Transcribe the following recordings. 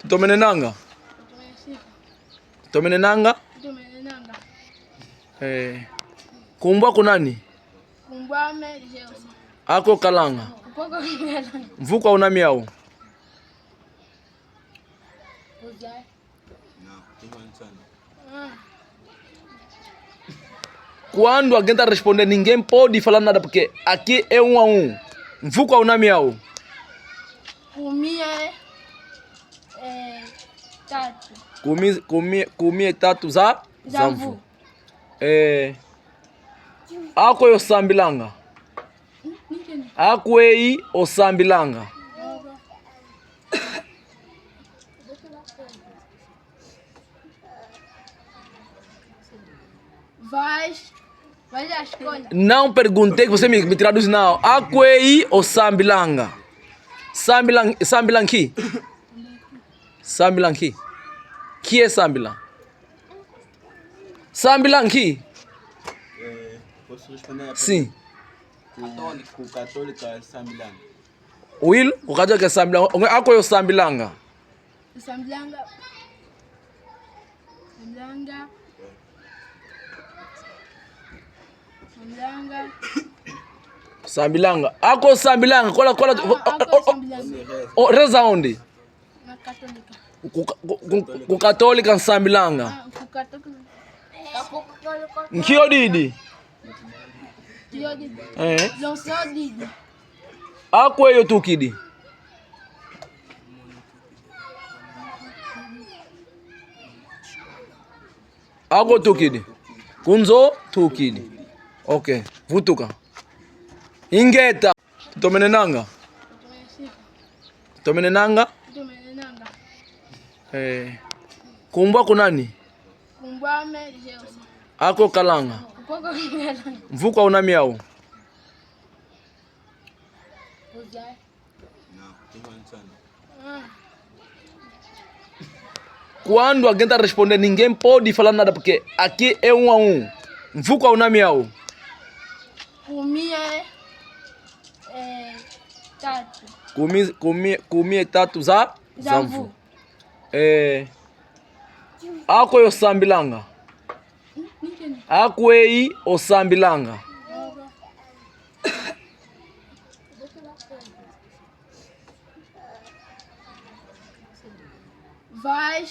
Tomenenanga. Tomenenanga. Kumbwa kunani? Kumbwa Jeusi. Ako kalanga. Mvuka una miau. Quando alguém tá respondendo, ninguém pode falar nada porque aqui é um a um. Mvuka una miau. Comia tatu. Comia tatu za Zamvu. Ako yo sambilanga. Ako ei o sambilanga. Vai à escola. Não perguntei que você me traduz não. Ako ei o sambilanga. Sambilanki. Sambilanki. Que é sambilan? Sambilanki. Posso responder? Sim. O católico é sambilan. Will, o católico é sambilan. Ako yo sambilanga. Sambilanga. Sambilanga. Ako sambilanga. Kola. Oh, reza onde? Na católica. Ku católica sambilanga. Ku católica. Nkio didi? Não só didi. Ako yo tukidi. Ako tukidi. Kunzo tukidi. Okay, vutuka. Ingeta. Tomenenanga. Tomenenanga. Kumbwa kunani? Kumbwa Jeusi. Ako kalanga. Mvuka una miau. Quando alguém tá respondendo, ninguém pode falar nada porque aqui é um a um. Mvuka una miau. Comia tatu. Comia tatu za Zamvu. Ako yo sambilanga. Ako ei o sambilanga. Vai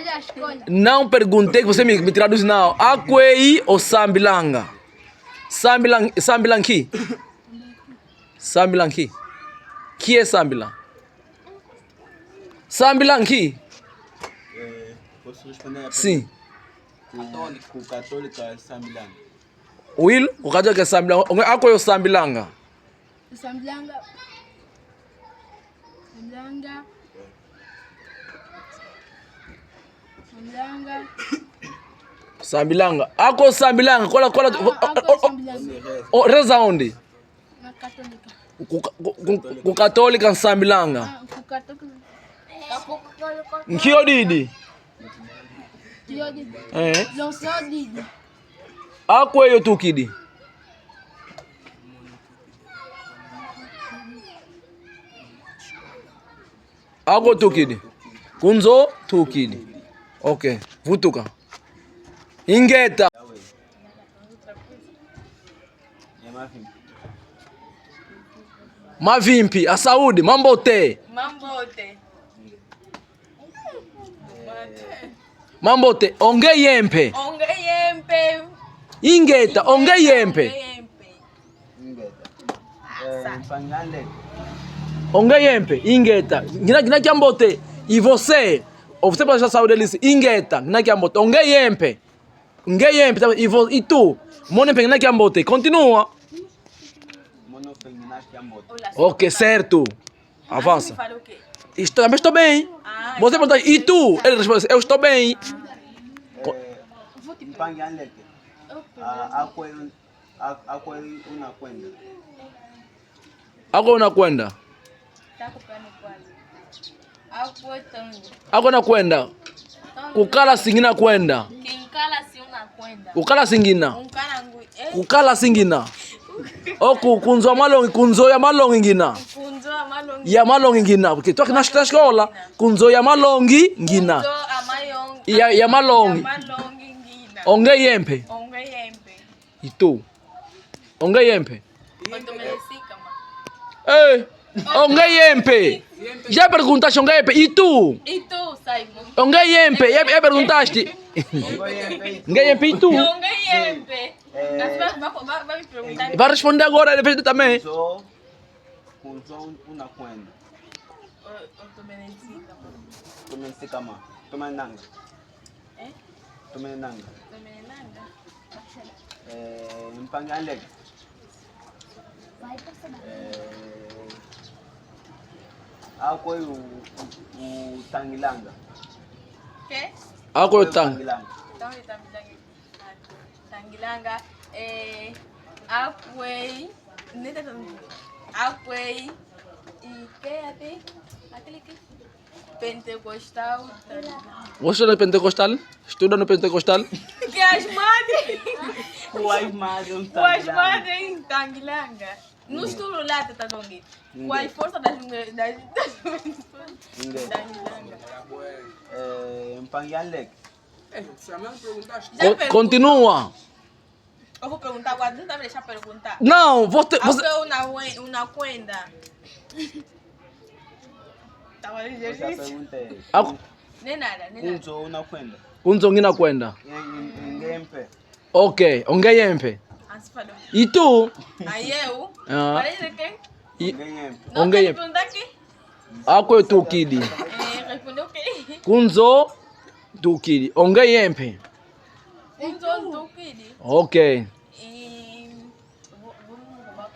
à escola. Não perguntei que você me traduz não. Ako ei o sambilanga. Sambilanki. Sambilanki. Que é sambilan? Sambilanki. Posso responder? Sim. O católico é sambilan. Will, o católico é sambilanga. Ako yo sambilanga. Sambilanga. Sambilanga. Ako sambilanga. Kola. Oh, reza onde? Na católica. Ku católica sambilanga. Ku católica. Nkio didi? Não só didi. Ako yo tukidi. Ako tukidi. Kunzo tukidi. Okay, vutuka. Ingeta. Mavimpi, a saúde, mambote. Mambote, onge yempe. Ingeta, onge yempe. Onge yempe, ingeta. Gina kiambote. E você pode já saúde eles. Ingeta, gina kiambote. Onge yempe. Onge yempe. E tu? Monempe, gina kiambote. Continua. Ok, certo. Avança. Estou bem. Você pergunta, e tu? Ele responde, eu estou bem. Ako unakwenda? Ako unakwenda? Kukala singina kwenda. Kukala singina. Kukala singina. Oku kunzo ya malongi ngina. ya malongi ngina. Porque tu na escola kunzo ya malongi ngina. Ya malongi. Onge yempe. E tu? Onge yempe. Onge yempe. Já perguntaste onge yempe? E tu? E tu, Simon? Onge yempe. Já perguntaste? Onge yempe e tu? Onge yempe. Vai me perguntar. Vai responder agora, depois também. Kunzo unakwenda. Tumenisika ma. Tumenanga. Tumenanga. Mpangale. Ako utangilanga. Que? Ako utangilanga. Tangilanga. Akwei. Akwei. E que até? Aquele que? Pentecostal. Você é pentecostal? Estuda no pentecostal? Que as madres. As madres As madres Tangilanga. No estudo lá, tá donde? Com a força das Mpangale. Continua. Eu vou perguntar agora, não tá me deixar perguntar. Não, você... Una cuenda. Tava dizendo nem nada. Kunzo unakwenda. Kunzo ngina kwenda. Ngempe. Ok, onge yempe. E tu? Aí eu? Ah. Parece quem? Onge yempe. Ako tu kidi. Respondeu o quê? Kunzo tu kidi. Onge yempe. Kunzo tu kidi. Ok. E...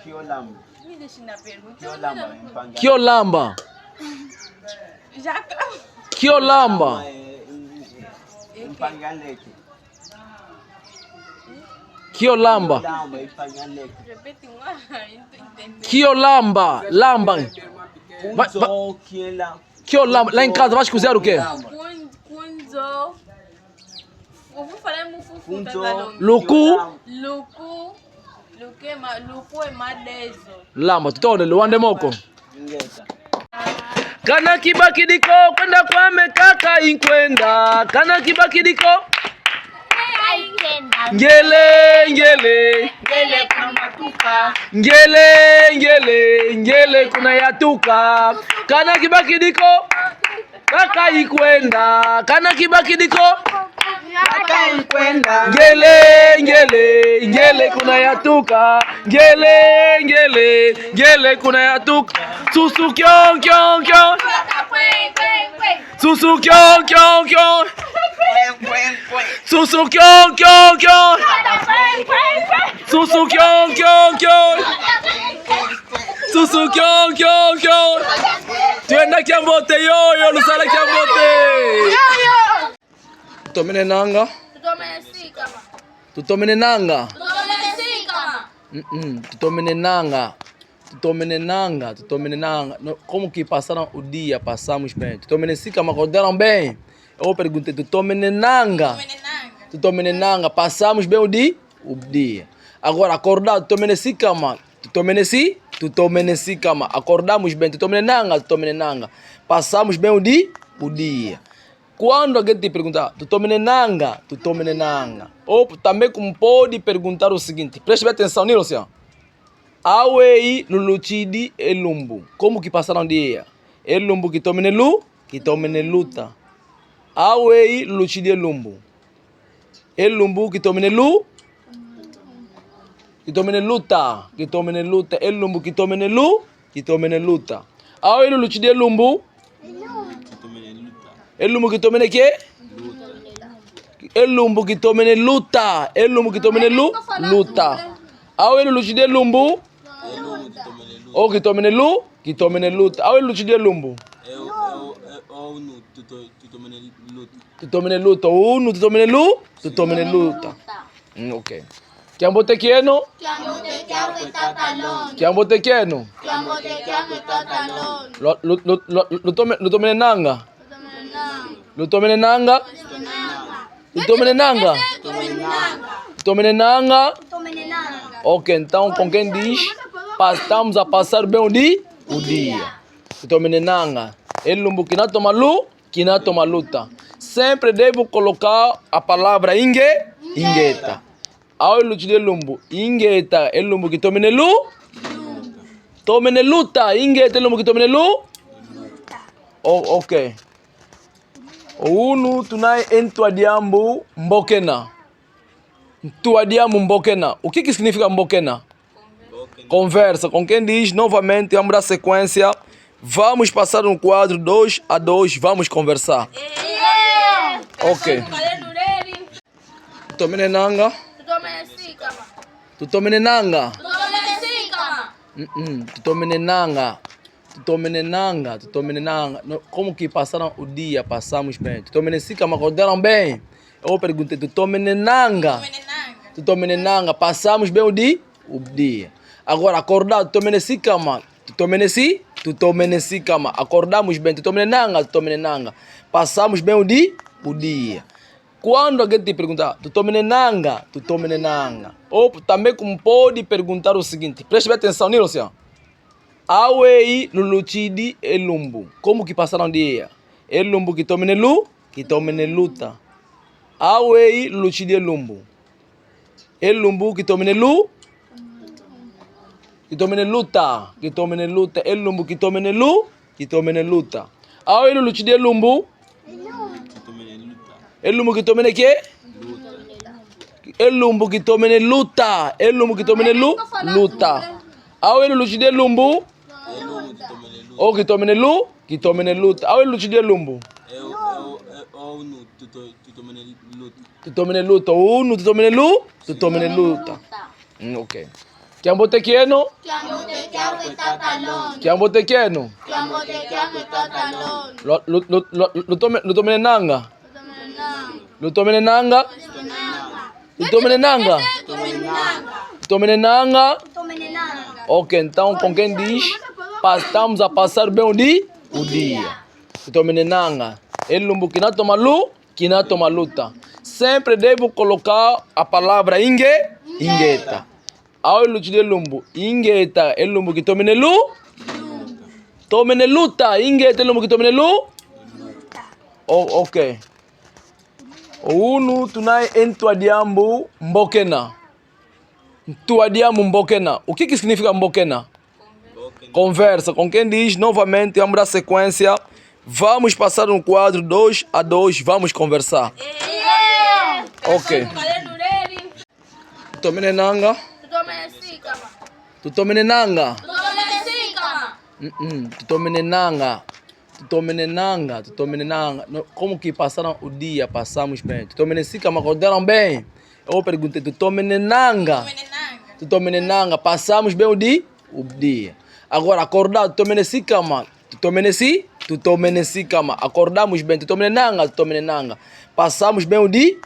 Kiolamba. Me deixa na pergunta. Kiolamba mpangale. Kiolamba. Já... Kiolamba. Mpangale. Kiolamba. Repete uma. Kiolamba. Lamba. Kiolamba. Lá em casa, vai cozinhar o quê? Kunzo. Eu vou falar em mufufu. Luku. Luku é madezo. Lamba. Tutone, luande moko. Kana kibakidiko kwenda kwa mekaka inkwenda. Kana kibakidiko. Ngele kuna matuka. Ngele kuna yatuka. Kana kibakidiko kaka ikwenda. Kana kibakidiko kaka ikwenda. Ngele kuna yatuka. Ngele kuna yatuka. Susu kyon. Susu kyon. Susu kyon. Susu kyon. Tuenda Kiambote yoyo, lusala Kiambote. Tutomene nanga. Tutomene nanga. No, como que passaram o dia, passamos bem. Tutomene sika, mas acordaram bem. Eu perguntei, tutomene nanga. Passamos bem o dia. Agora, acordar, tutomene sika, acordamos bem, tutomene nanga. Passamos bem o dia. Quando alguém te perguntar, tutomene nanga. Ou também como pode perguntar o seguinte, preste bem atenção nisso, Awei luluchidi elumbu. Como que passaram o dia? Elumbu que tomene luta. Awei luluchidi elumbu. Elumbu que tomene luta. Elumbu que tomene luta. Awei luluchidi elumbu. Elumbu que tomene que? Elumbu que tomene luta. Awei luluchidi elumbu. Ou que tomene luta. Awei luluchidi elumbu. Tutomene luta. Unu tutomene luta. Ok. Kiambote kieno? Kiambote kieno? Lutomene nanga? Lutomene nanga? Ok, então com quem diz, estamos a passar bem o dia. Kitomenenanga. Elumbu kinatoma lu, kinatoma luta. Sempre devo colocar a palavra ingeta. Ao ilutide elumbu, ingeta, elumbu kitomene lu. Tomene luta, ingeta, elumbu kitomene lu. Ok. Unu tunai entuadiambu mbokena. Tuadiambu mbokena. O que significa mbokena? Conversa. Com quem diz novamente, vamos dar sequência. Vamos passar no quadro 2 a 2, vamos conversar. Ok. Tutomenenanga. Tutomenenanga. Tutomenenanga. Como que passaram o dia? Passamos bem. Tutomenensika, mas acordaram bem? Eu perguntei, tutomenenanga. Tutomenenanga. Passamos bem o dia. Agora, acordar, tutomenensika, mas tutomenensika, mas acordamos bem. Tutomenenanga. Passamos bem o dia. Quando alguém te perguntar, tutomenenanga. Ou também como pode perguntar o seguinte, preste bem atenção nisso, senhor. Awei luluchidi elumbu. Como que passaram o dia? Elumbu kitomeneluta. Awei luluchidi elumbu. Elumbu kitomeneluta. Elumbu kitomeneluta. Awei luluchidi elumbu. Elumbu kitomene ke? Elumbu kitomeneluta. Awei luluchidi elumbu. O kitomeneluta. Awei luluchidi elumbu. Tutomeneluta. Unu tutomeneluta. Ok. Kiambote kieno? Kiambote kieno? Lutomenenanga. Ok, então com quem diz, estamos a passar bem o dia. Tutomenenanga. Elumbu kinatoma lu, kinatoma luta. Sempre devo colocar a palavra ingeta. Ao ilutide elumbu, ingeta, elumbu kitomene lu. Tomene luta, ingeta, elumbu kitomene lu. Ok. Unu tunai entuadiambu mbokena. Tuadiambu mbokena. O que significa mbokena? Conversa. Com quem diz novamente, vamos dar sequência. Vamos passar no quadro 2 a 2, vamos conversar. Ok. Tutomenenanga. Tutomenenanga. Como que passaram o dia? Passamos bem. Tutomenensika, mas acordaram bem? Eu perguntei, tutomenenanga. Passamos bem o dia. Agora, acordar, tutomenensika, mas tutomenensika, mas acordamos bem. Tutomenenanga. Passamos bem o dia.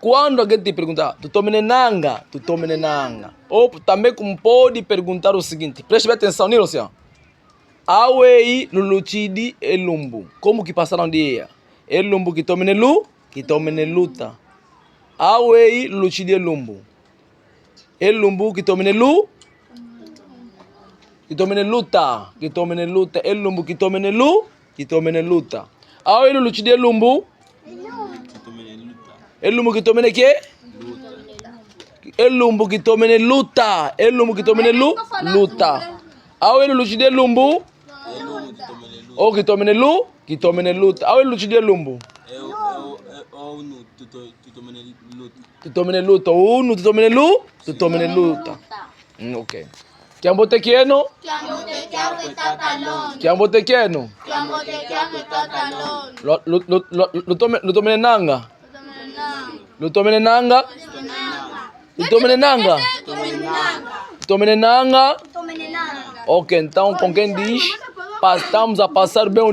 Quando alguém te perguntar, tutomenenanga. Ou também como pode perguntar o seguinte, preste bem atenção nisso, senhor. Awei luluchidi elumbu. Como que passaram o dia? Elumbu kitomeneluta. Awei luluchidi elumbu. Elumbu kitomeneluta. Elumbu kitomeneluta. Awei luluchidi elumbu. Elumbu kitomene ke? Elumbu kitomeneluta. Awei luluchidi elumbu. O kitomeneluta. Awei luluchidi elumbu. Tutomeneluta. Unu tutomeneluta. Ok. Kiambote kieno? Kiambote kieno? Lutomenenanga. Ok, então com quem diz, estamos a passar bem o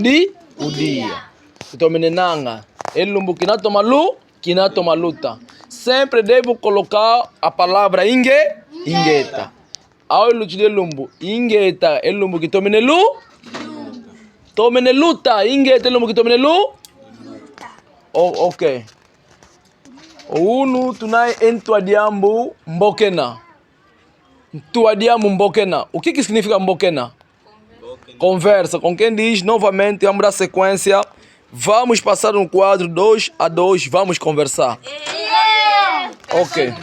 dia. Tutomenenanga. Elumbu kinatoma lu, kinatoma luta. Sempre devo colocar a palavra ingeta. Ao ilutide elumbu, ingeta, elumbu kitomene lu. Tomeneluta, ingeta, elumbu kitomene lu. Ok. Unu tunai entuadiambu mbokena. O que significa mbokena? Conversa. Com quem diz, novamente, vamos dar sequência. Vamos passar um quadro 2 a 2. Vamos conversar. Ok.